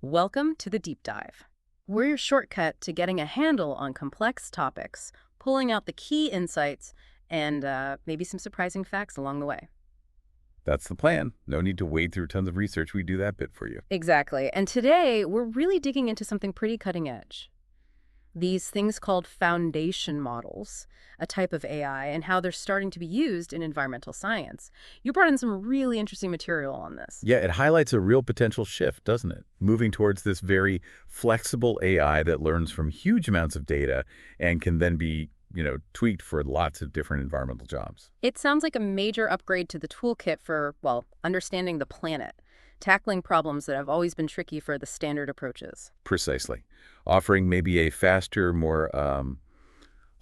Welcome to the Deep Dive. We're your shortcut to getting a handle on complex topics, pulling out the key insights, and maybe some surprising facts along the way. That's the plan. No need to wade through tons of research. We do that bit for you. Exactly. And today, we're really digging into something pretty cutting edge. These things called foundation models, a type of AI, and how they're starting to be used in environmental science. You brought in some really interesting material on this. Yeah, it highlights a real potential shift, doesn't it? Moving towards this very flexible AI that learns from huge amounts of data and can then be, tweaked for lots of different environmental jobs. It sounds like a major upgrade to the toolkit for, well, understanding the planet, tackling problems that have always been tricky for the standard approaches. Precisely. Offering maybe a faster, more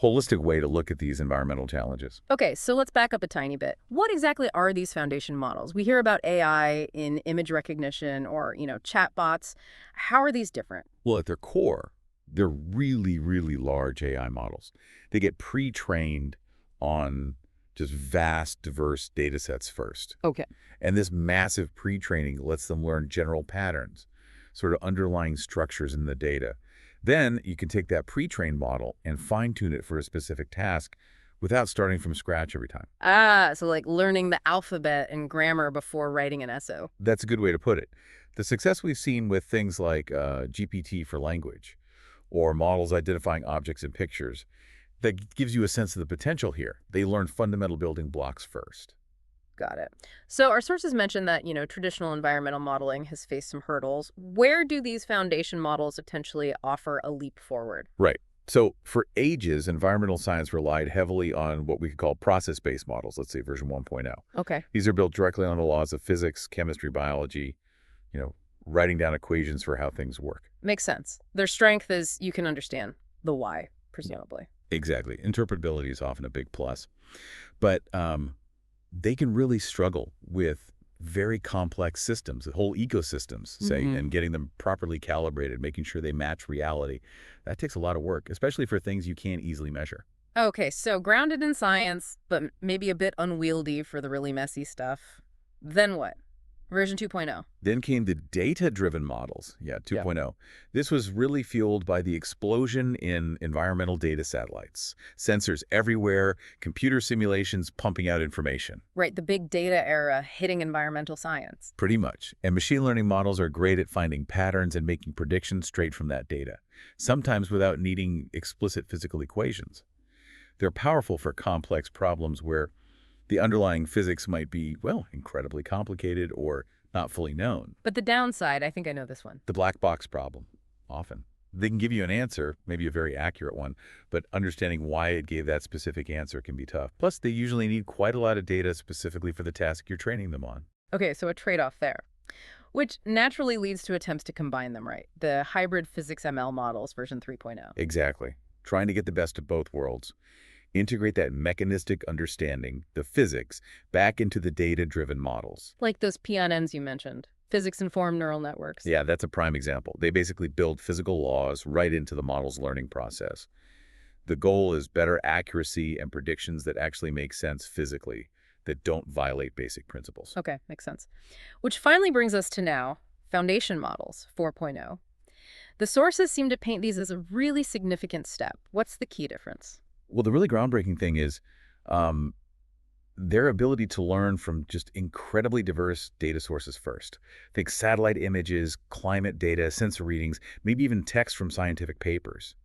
holistic way to look at these environmental challenges. Okay, so let's back up a tiny bit. What exactly are these foundation models? We hear about AI in image recognition or, chatbots. How are these different? Well, at their core, they're really, really large AI models. They get pre-trained on just vast, diverse data sets first. Okay. And this massive pre-training lets them learn general patterns, sort of underlying structures in the data. Then you can take that pre-trained model and fine-tune it for a specific task without starting from scratch every time. So like learning the alphabet and grammar before writing an essay. That's a good way to put it. The success we've seen with things like GPT for language or models identifying objects in pictures, that gives you a sense of the potential here. They learn fundamental building blocks first. Got it. So our sources mention that, traditional environmental modeling has faced some hurdles. Where do these foundation models potentially offer a leap forward? Right. So for ages, environmental science relied heavily on what we could call process-based models, let's say version 1.0. Okay. These are built directly on the laws of physics, chemistry, biology, writing down equations for how things work. Makes sense. Their strength is you can understand the why, presumably. Exactly. Interpretability is often a big plus. But they can really struggle with very complex systems, whole ecosystems, say, and getting them properly calibrated, making sure they match reality. That takes a lot of work, especially for things you can't easily measure. Okay, so grounded in science, but maybe a bit unwieldy for the really messy stuff. Then what? Version 2.0. Then came the data-driven models, 2.0. This was really fueled by the explosion in environmental data satellites, sensors everywhere, computer simulations pumping out information. Right, the big data era hitting environmental science. Pretty much. And machine learning models are great at finding patterns and making predictions straight from that data, sometimes without needing explicit physical equations. They're powerful for complex problems where the underlying physics might be, well, incredibly complicated or not fully known. But the downside, I think I know this one. The black box problem, often. They can give you an answer, maybe a very accurate one, but understanding why it gave that specific answer can be tough. Plus, they usually need quite a lot of data specifically for the task you're training them on. Okay, so a trade-off there, which naturally leads to attempts to combine them, right? The hybrid physics ML models, version 3.0. Exactly. Trying to get the best of both worlds. Integrate that mechanistic understanding, the physics, back into the data-driven models. Like those PNNs you mentioned, physics-informed neural networks. Yeah, that's a prime example. They basically build physical laws right into the model's learning process. The goal is better accuracy and predictions that actually make sense physically, that don't violate basic principles. Okay, makes sense. Which finally brings us to now, foundation models, 4.0. The sources seem to paint these as a really significant step. What's the key difference? Well, the really groundbreaking thing is their ability to learn from just incredibly diverse data sources first. Think satellite images, climate data, sensor readings, maybe even text from scientific papers,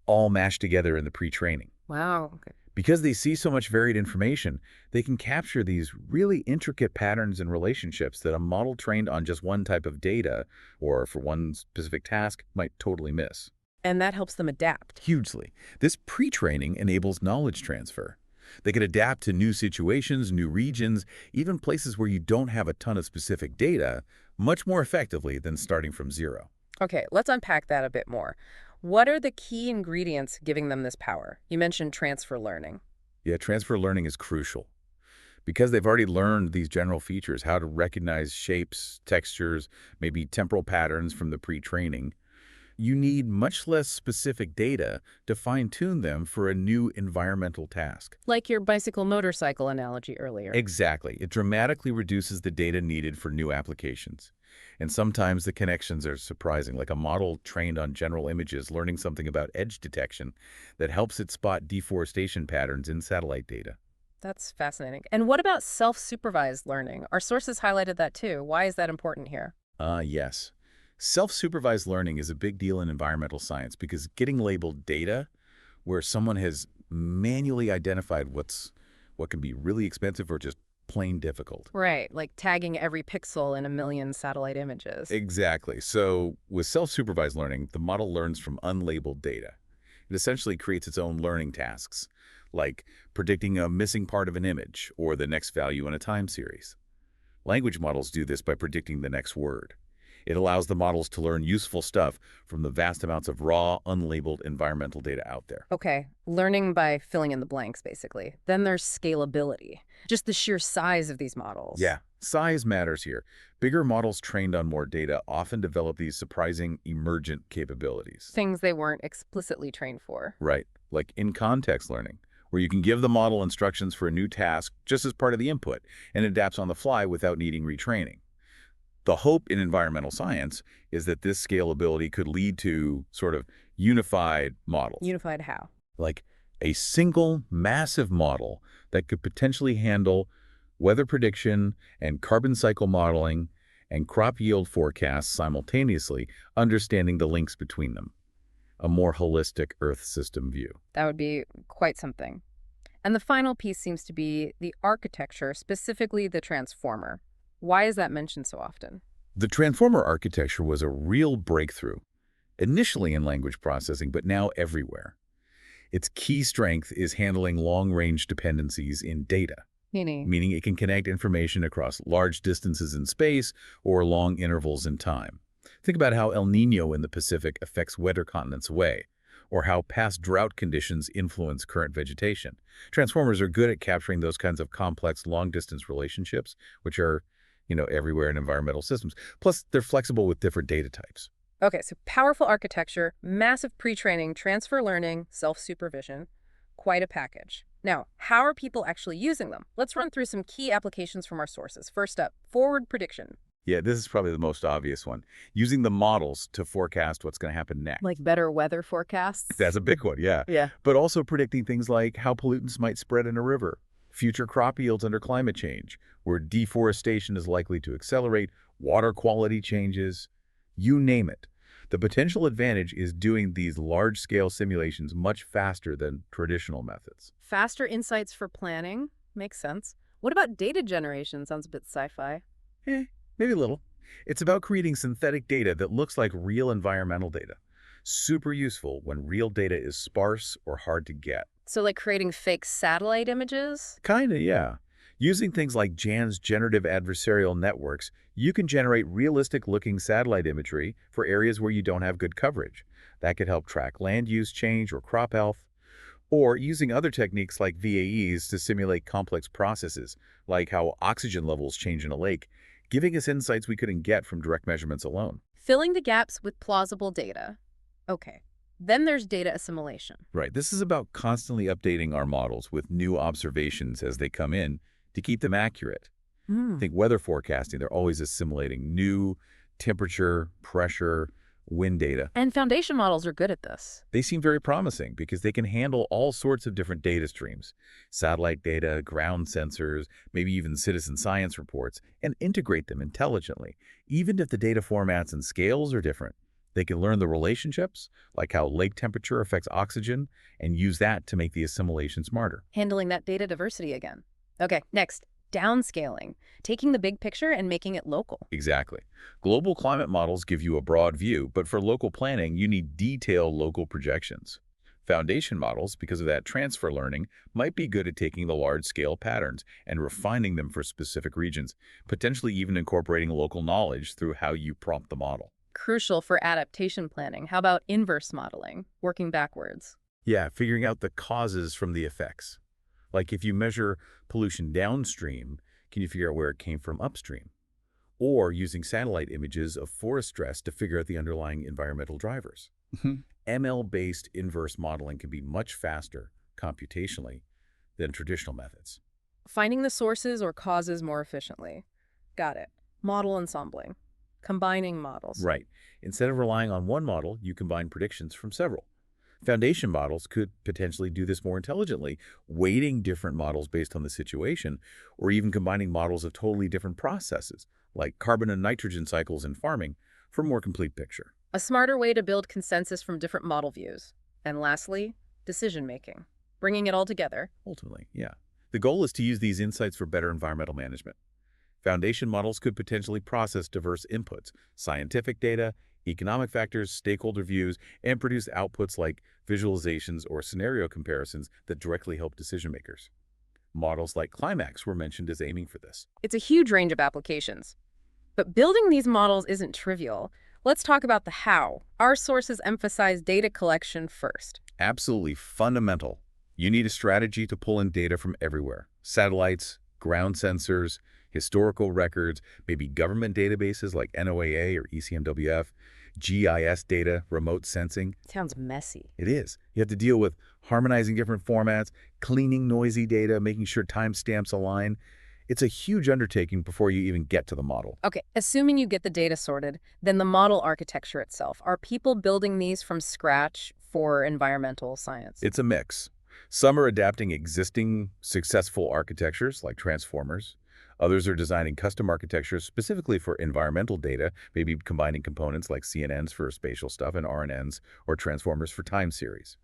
all mashed together in the pre-training. Wow. Okay. Because they see so much varied information, they can capture these really intricate patterns and relationships that a model trained on just one type of data or for one specific task might totally miss. And that helps them adapt. Hugely. This pre-training enables knowledge transfer. They can adapt to new situations, new regions, even places where you don't have a ton of specific data, much more effectively than starting from zero. Okay, let's unpack that a bit more. What are the key ingredients giving them this power? You mentioned transfer learning. Yeah, transfer learning is crucial. Because they've already learned these general features, how to recognize shapes, textures, maybe temporal patterns from the pre-training, you need much less specific data to fine-tune them for a new environmental task. Like your bicycle-motorcycle analogy earlier. Exactly. It dramatically reduces the data needed for new applications. And sometimes the connections are surprising, like a model trained on general images learning something about edge detection that helps it spot deforestation patterns in satellite data. That's fascinating. And what about self-supervised learning? Our sources highlighted that too. Why is that important here? Yes. Self-supervised learning is a big deal in environmental science because getting labeled data where someone has manually identified what can be really expensive or just plain difficult. Right, like tagging every pixel in a million satellite images. Exactly. So with self-supervised learning, the model learns from unlabeled data. It essentially creates its own learning tasks, like predicting a missing part of an image or the next value in a time series. Language models do this by predicting the next word. It allows the models to learn useful stuff from the vast amounts of raw, unlabeled environmental data out there. Okay, learning by filling in the blanks, basically. Then there's scalability, just the sheer size of these models. Yeah, size matters here. Bigger models trained on more data often develop these surprising emergent capabilities. Things they weren't explicitly trained for. Right, like in-context learning, where you can give the model instructions for a new task just as part of the input, and it adapts on the fly without needing retraining. The hope in environmental science is that this scalability could lead to sort of unified models, Unified how? like a single massive model that could potentially handle weather prediction and carbon cycle modeling and crop yield forecasts simultaneously, understanding the links between them. A more holistic Earth system view. That would be quite something. And the final piece seems to be the architecture, specifically the transformer. Why is that mentioned so often? The transformer architecture was a real breakthrough, initially in language processing, but now everywhere. Its key strength is handling long-range dependencies in data, meaning it can connect information across large distances in space or long intervals in time. Think about how El Niño in the Pacific affects wetter continents away, or how past drought conditions influence current vegetation. Transformers are good at capturing those kinds of complex long-distance relationships, which are, everywhere in environmental systems. Plus, they're flexible with different data types. Okay, so powerful architecture, massive pre-training, transfer learning, self-supervision, quite a package. Now, how are people actually using them? Let's run through some key applications from our sources. First up, forward prediction. Yeah, this is probably the most obvious one. Using the models to forecast what's going to happen next. Like better weather forecasts? That's a big one, yeah. Yeah. But also predicting things like how pollutants might spread in a river, future crop yields under climate change, where deforestation is likely to accelerate, water quality changes, you name it. The potential advantage is doing these large-scale simulations much faster than traditional methods. Faster insights for planning? Makes sense. What about data generation? Sounds a bit sci-fi. Maybe a little. It's about creating synthetic data that looks like real environmental data. Super useful when real data is sparse or hard to get. So like creating fake satellite images? Kinda, yeah. Using things like Jan's generative adversarial networks, you can generate realistic-looking satellite imagery for areas where you don't have good coverage. That could help track land use change or crop health. Or using other techniques like VAEs to simulate complex processes, like how oxygen levels change in a lake, giving us insights we couldn't get from direct measurements alone. Filling the gaps with plausible data. Okay. Then there's data assimilation. Right. This is about constantly updating our models with new observations as they come in to keep them accurate. Think weather forecasting. They're always assimilating new temperature, pressure, wind data. And foundation models are good at this. They seem very promising because they can handle all sorts of different data streams, satellite data, ground sensors, maybe even citizen science reports, and integrate them intelligently. Even if the data formats and scales are different, they can learn the relationships, like how lake temperature affects oxygen, and use that to make the assimilation smarter. Handling that data diversity again. Okay, next, downscaling. Taking the big picture and making it local. Exactly. Global climate models give you a broad view, but for local planning, you need detailed local projections. Foundation models, because of that transfer learning, might be good at taking the large-scale patterns and refining them for specific regions, potentially even incorporating local knowledge through how you prompt the model. Crucial for adaptation planning. How about inverse modeling, working backwards? Yeah, figuring out the causes from the effects. Like if you measure pollution downstream, can you figure out where it came from upstream? Or using satellite images of forest stress to figure out the underlying environmental drivers. ML-based inverse modeling can be much faster computationally than traditional methods. Finding the sources or causes more efficiently. Got it. Model ensembling. Combining models. Right. Instead of relying on one model, you combine predictions from several. Foundation models could potentially do this more intelligently, weighting different models based on the situation, or even combining models of totally different processes, like carbon and nitrogen cycles in farming, for a more complete picture. A smarter way to build consensus from different model views. And lastly, decision-making. Bringing it all together. Ultimately, yeah. The goal is to use these insights for better environmental management. Foundation models could potentially process diverse inputs, scientific data, economic factors, stakeholder views, and produce outputs like visualizations or scenario comparisons that directly help decision makers. Models like Climax were mentioned as aiming for this. It's a huge range of applications. But building these models isn't trivial. Let's talk about the how. Our sources emphasize data collection first. Absolutely fundamental. You need a strategy to pull in data from everywhere. Satellites, ground sensors, historical records, maybe government databases like NOAA or ECMWF, GIS data, remote sensing. Sounds messy. It is. You have to deal with harmonizing different formats, cleaning noisy data, making sure timestamps align. It's a huge undertaking before you even get to the model. Okay, assuming you get the data sorted, then the model architecture itself. Are people building these from scratch for environmental science? It's a mix. Some are adapting existing successful architectures like transformers. Others are designing custom architectures specifically for environmental data, maybe combining components like CNNs for spatial stuff and RNNs or transformers for time series.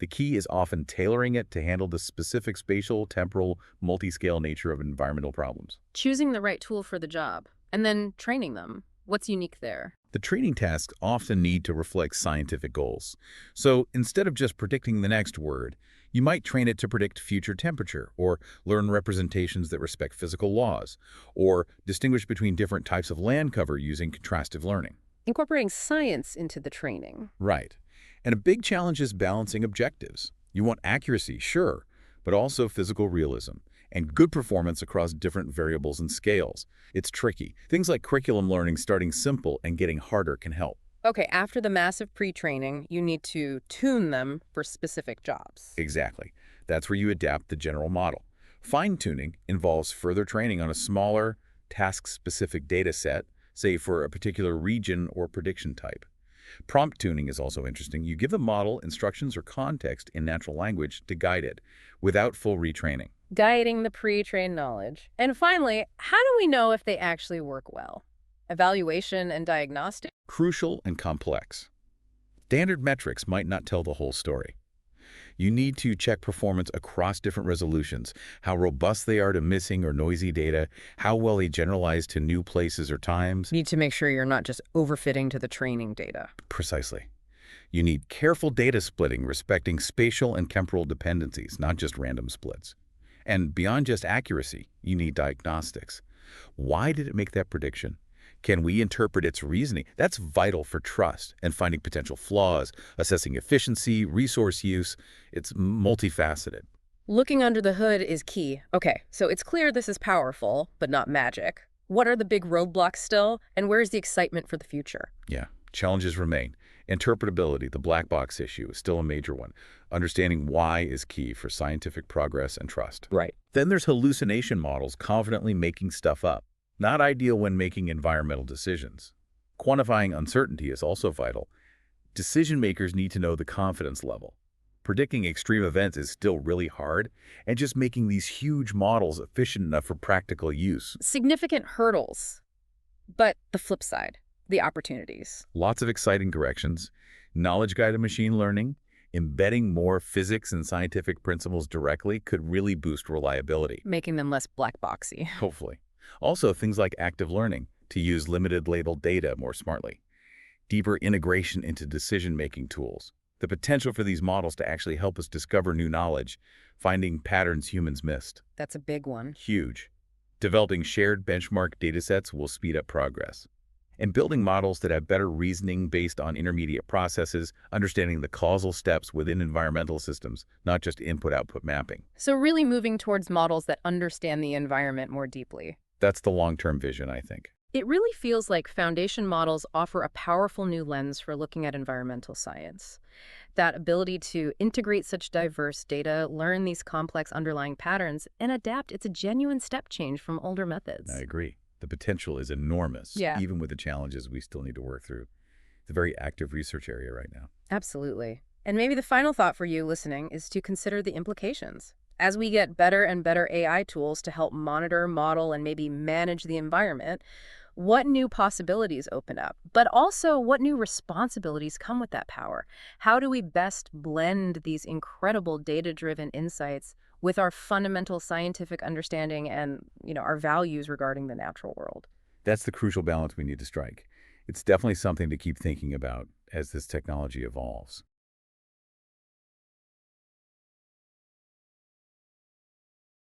The key is often tailoring it to handle the specific spatial, temporal, multi-scale nature of environmental problems. Choosing the right tool for the job, and then training them. What's unique there? The training tasks often need to reflect scientific goals. So instead of just predicting the next word, you might train it to predict future temperature, or learn representations that respect physical laws, or distinguish between different types of land cover using contrastive learning. Incorporating science into the training. Right. And a big challenge is balancing objectives. You want accuracy, sure, but also physical realism and good performance across different variables and scales. It's tricky. Things like curriculum learning starting simple and getting harder can help. Okay, after the massive pre-training, you need to tune them for specific jobs. Exactly. That's where you adapt the general model. Fine-tuning involves further training on a smaller, task-specific data set, say for a particular region or prediction type. Prompt tuning is also interesting. You give the model instructions or context in natural language to guide it without full retraining. Guiding the pre-trained knowledge. And finally, how do we know if they actually work well? Evaluation and diagnostic? Crucial and complex. Standard metrics might not tell the whole story. You need to check performance across different resolutions, how robust they are to missing or noisy data, how well they generalize to new places or times. Need to make sure you're not just overfitting to the training data. Precisely. You need careful data splitting, respecting spatial and temporal dependencies, not just random splits. And beyond just accuracy, you need diagnostics. Why did it make that prediction? Can we interpret its reasoning? That's vital for trust and finding potential flaws, assessing efficiency, resource use. It's multifaceted. Looking under the hood is key. Okay, so it's clear this is powerful, but not magic. What are the big roadblocks still, and where's the excitement for the future? Yeah, challenges remain. Interpretability, the black box issue, is still a major one. Understanding why is key for scientific progress and trust. Right. Then there's hallucination models confidently making stuff up. Not ideal when making environmental decisions. Quantifying uncertainty is also vital. Decision makers need to know the confidence level. Predicting extreme events is still really hard, and just making these huge models efficient enough for practical use. Significant hurdles. But the flip side, the opportunities. Lots of exciting directions. Knowledge-guided machine learning, embedding more physics and scientific principles directly could really boost reliability. Making them less black boxy. Hopefully. Also, things like active learning to use limited labeled data more smartly. Deeper integration into decision-making tools. The potential for these models to actually help us discover new knowledge, finding patterns humans missed. That's a big one. Huge. Developing shared benchmark datasets will speed up progress. And building models that have better reasoning based on intermediate processes, understanding the causal steps within environmental systems, not just input-output mapping. So really moving towards models that understand the environment more deeply. That's the long-term vision, I think. It really feels like foundation models offer a powerful new lens for looking at environmental science. That ability to integrate such diverse data, learn these complex underlying patterns, and adapt, it's a genuine step change from older methods. I agree. The potential is enormous, Yeah. even with the challenges we still need to work through. It's a very active research area right now. Absolutely. And maybe the final thought for you listening is to consider the implications. As we get better and better AI tools to help monitor, model, and maybe manage the environment, what new possibilities open up? But also, what new responsibilities come with that power? How do we best blend these incredible data-driven insights with our fundamental scientific understanding and, our values regarding the natural world? That's the crucial balance we need to strike. It's definitely something to keep thinking about as this technology evolves.